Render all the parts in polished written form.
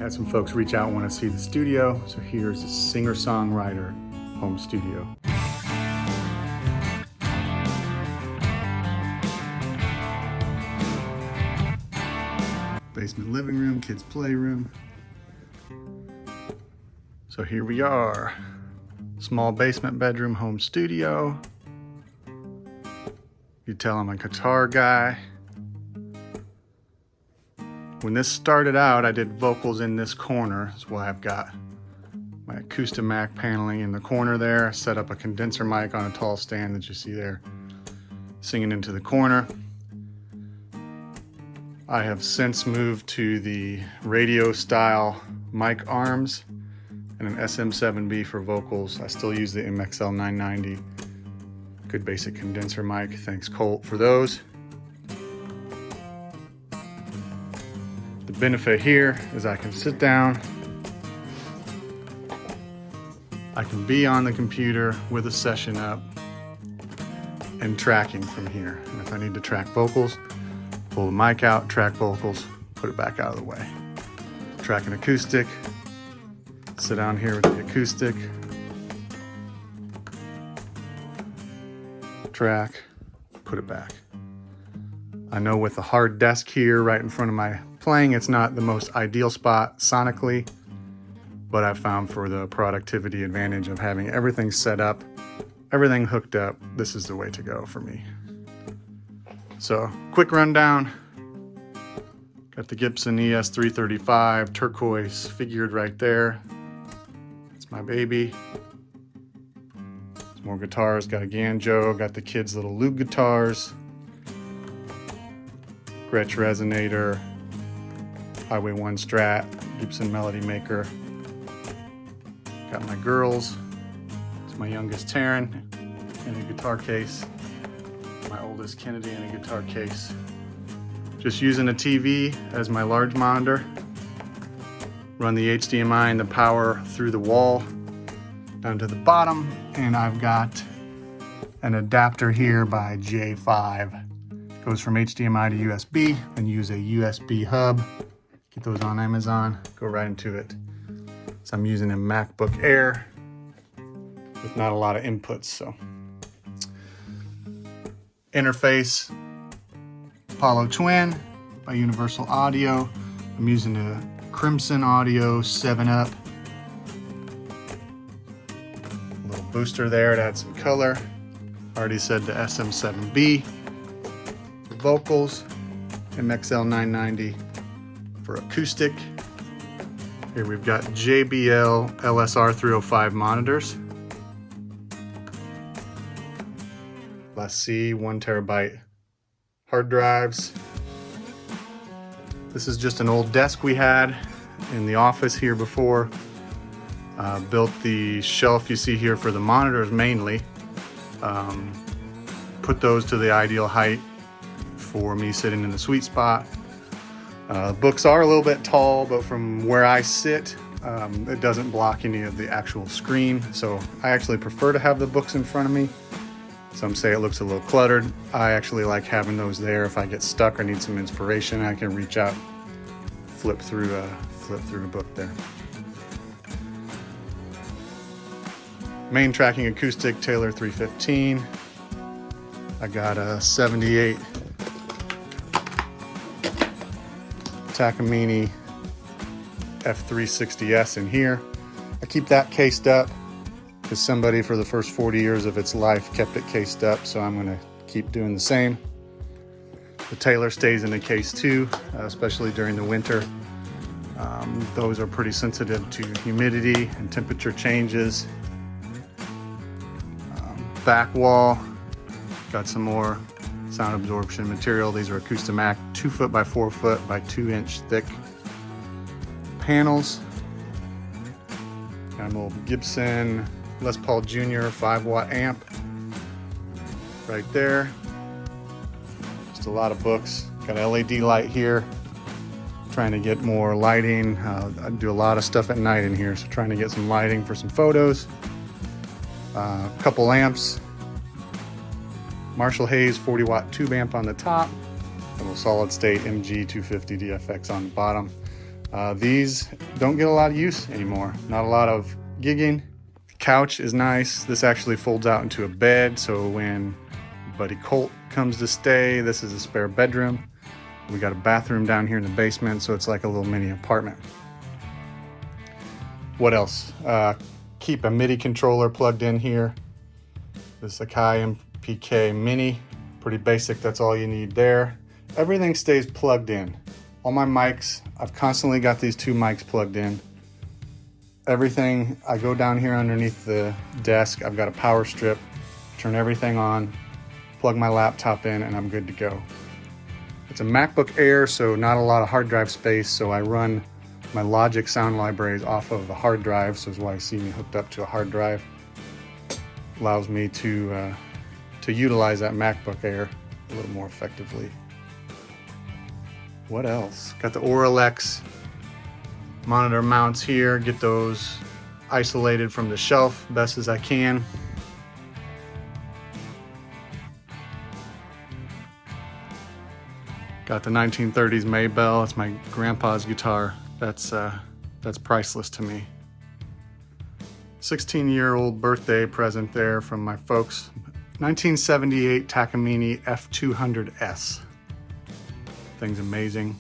Had some folks reach out and want to see the studio, so here's a singer-songwriter home studio. Basement living room, kids playroom. So here we are. Small basement bedroom home studio. You tell I'm a guitar guy. When this started out, I did vocals in this corner. That's why I've got my Acoustimac paneling in the corner there. I set up a condenser mic on a tall stand that you see there, singing into the corner. I have since moved to the radio style mic arms and an SM7B for vocals. I still use the MXL 990. Good basic condenser mic. Thanks Colt for those. The benefit here is I can sit down, I can be on the computer with a session up and tracking from here. And if I need to track vocals, pull the mic out, track vocals, put it back out of the way. Track an acoustic, sit down here with the acoustic, track, put it back. I know with the hard desk here right in front of my playing, it's not the most ideal spot sonically, but I found for the productivity advantage of having everything set up, everything hooked up, this is the way to go for me. So, quick rundown. Got the Gibson ES335 Turquoise figured right there. It's my baby. Some more guitars, got a Ganjo, got the kids' little lube guitars. Gretsch resonator, Highway 1 Strat, Gibson Melody Maker. Got my girls. It's my youngest Taryn in a guitar case. My oldest Kennedy in a guitar case. Just using a TV as my large monitor. Run the HDMI and the power through the wall down to the bottom. And I've got an adapter here by J5. Goes from HDMI to USB, and use a USB hub. Get those on Amazon, go right into it. So I'm using a Macbook Air with not a lot of inputs, so. Interface, Apollo Twin by Universal Audio. I'm using a Crimson Audio 7-Up. A little booster there to add some color. Already said the SM7B. Vocals, MXL 990 for acoustic. Here we've got JBL LSR 305 monitors. Let's see, 1 terabyte hard drives. This is just an old desk we had in the office here before. Built the shelf you see here for the monitors mainly. Put those to the ideal height for me sitting in the sweet spot. Books are a little bit tall, but from where I sit, it doesn't block any of the actual screen. So I actually prefer to have the books in front of me. Some say it looks a little cluttered. I actually like having those there. If I get stuck or need some inspiration, I can reach out, flip through a book there. Main tracking acoustic, Taylor 315. I got a 78 Takamine F360S in here. I keep that cased up because somebody for the first 40 years of its life kept it cased up, so I'm going to keep doing the same. The Taylor stays in the case too, especially during the winter. Those are pretty sensitive to humidity and temperature changes. Back wall, got some more sound absorption material. These are Acoustimac 2 foot by 4 foot by 2 inch thick panels. Got a little Gibson Les Paul Jr. 5-watt amp right there. Just a lot of books. Got an LED light here. Trying to get more lighting. I do a lot of stuff at night in here, so trying to get some lighting for some photos. A couple lamps. Marshall Hayes 40-watt tube amp on the top, a little solid state MG 250 DFX on the bottom. These don't get a lot of use anymore. Not a lot of gigging. The couch is nice. This actually folds out into a bed, so when buddy Colt comes to stay, this is a spare bedroom. We got a bathroom down here in the basement, so it's like a little mini apartment. What else? Keep a MIDI controller plugged in here. This Akai MPK Mini, pretty basic, that's all you need there. Everything stays plugged in. All my mics, I've constantly got these two mics plugged in. Everything, I go down here underneath the desk, I've got a power strip, turn everything on, plug my laptop in, and I'm good to go. It's a MacBook Air, so not a lot of hard drive space, so I run my Logic sound libraries off of the hard drive, so that's why you see me hooked up to a hard drive. Allows me to utilize that MacBook Air a little more effectively. What else? Got the Auralex monitor mounts here. Get those isolated from the shelf best as I can. Got the 1930s Maybell. It's my grandpa's guitar. That's priceless to me. 16-year-old birthday present there from my folks. 1978 Takamine F360S. Thing's amazing.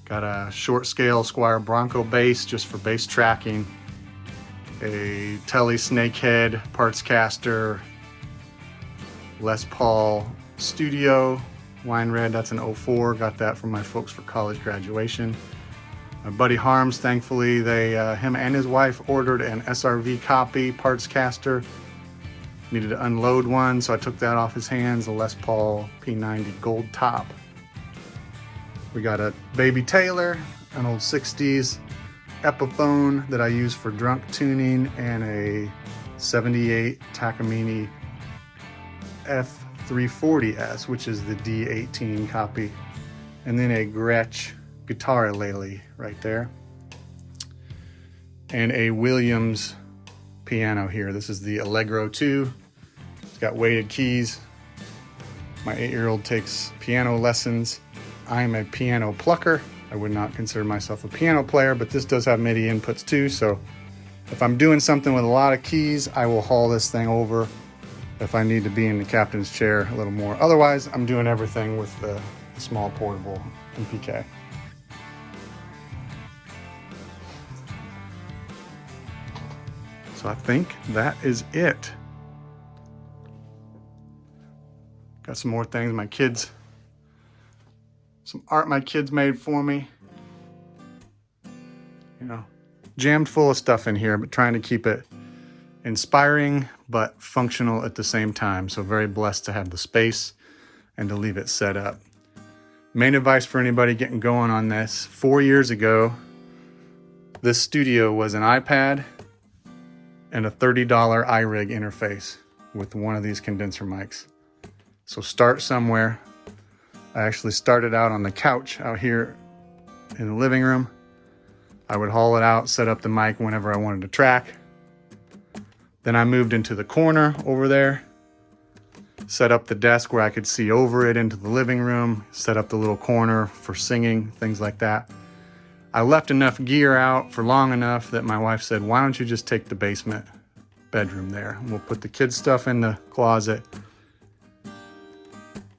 Got a short scale Squire Bronco bass just for bass tracking. A Tele Snakehead parts caster. Les Paul Studio wine red, that's an 04. Got that from my folks for college graduation. My buddy Harms, thankfully, him and his wife ordered an SRV copy parts caster. Needed to unload one, so I took that off his hands, a Les Paul P90 gold top. We got a Baby Taylor, an old 60s Epiphone that I use for drunk tuning, and a 78 Takamine F360S, which is the D18 copy. And then a Gretsch guitar ukulele right there. And a Williams piano here. This is the Allegro 2. It's got weighted keys. My 8-year-old takes piano lessons. I'm a piano plucker. I would not consider myself a piano player, but this does have MIDI inputs too, so if I'm doing something with a lot of keys, I will haul this thing over if I need to be in the captain's chair a little more. Otherwise, I'm doing everything with the small portable MPK. So I think that is it. Got some more things some art my kids made for me. You know, jammed full of stuff in here, but trying to keep it inspiring but functional at the same time. So very blessed to have the space and to leave it set up. Main advice for anybody getting going on this: 4 years ago, this studio was an iPad and a $30 iRig interface with one of these condenser mics. So start somewhere. I actually started out on the couch out here in the living room. I would haul it out, set up the mic whenever I wanted to track. Then I moved into the corner over there, set up the desk where I could see over it into the living room, set up the little corner for singing, things like that. I left enough gear out for long enough that my wife said, why don't you just take the basement bedroom there? And we'll put the kids' stuff in the closet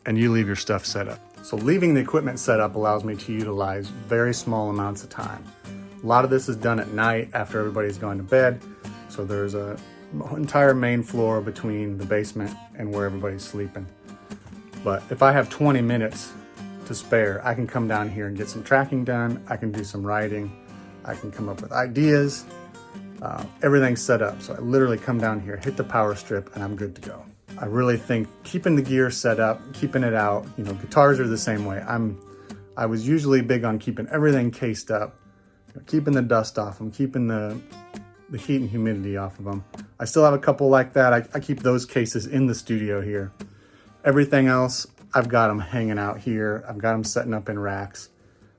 and you leave your stuff set up. So leaving the equipment set up allows me to utilize very small amounts of time. A lot of this is done at night after everybody's gone to bed. So there's an entire main floor between the basement and where everybody's sleeping. But if I have 20 minutes to spare, I can come down here and get some tracking done. I can do some writing. I can come up with ideas. Everything's set up. So I literally come down here, hit the power strip, and I'm good to go. I really think keeping the gear set up, keeping it out, you know, guitars are the same way. I was usually big on keeping everything cased up, you know, keeping the dust off them, keeping the heat and humidity off of them. I still have a couple like that. I keep those cases in the studio here. Everything else, I've got them hanging out here. I've got them setting up in racks.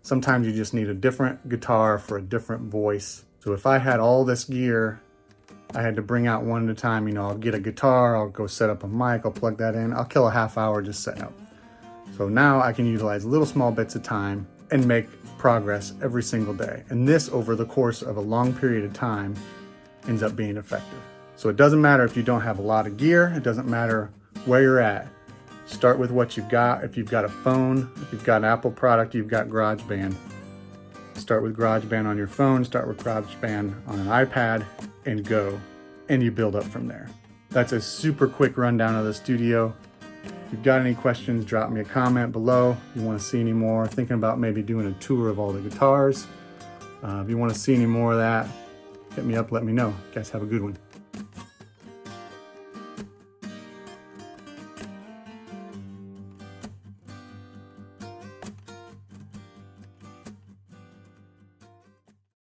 Sometimes you just need a different guitar for a different voice. So if I had all this gear, I had to bring out one at a time. You know, I'll get a guitar, I'll go set up a mic, I'll plug that in. I'll kill a half hour just setting up. So now I can utilize little small bits of time and make progress every single day. And this, over the course of a long period of time, ends up being effective. So it doesn't matter if you don't have a lot of gear, it doesn't matter where you're at. Start with what you've got. If you've got a phone, if you've got an Apple product, you've got GarageBand. Start with GarageBand on your phone, start with GarageBand on an iPad, and go. And you build up from there. That's a super quick rundown of the studio. If you've got any questions, drop me a comment below. If you want to see any more, thinking about maybe doing a tour of all the guitars. If you want to see any more of that, hit me up, let me know. Guys, have a good one.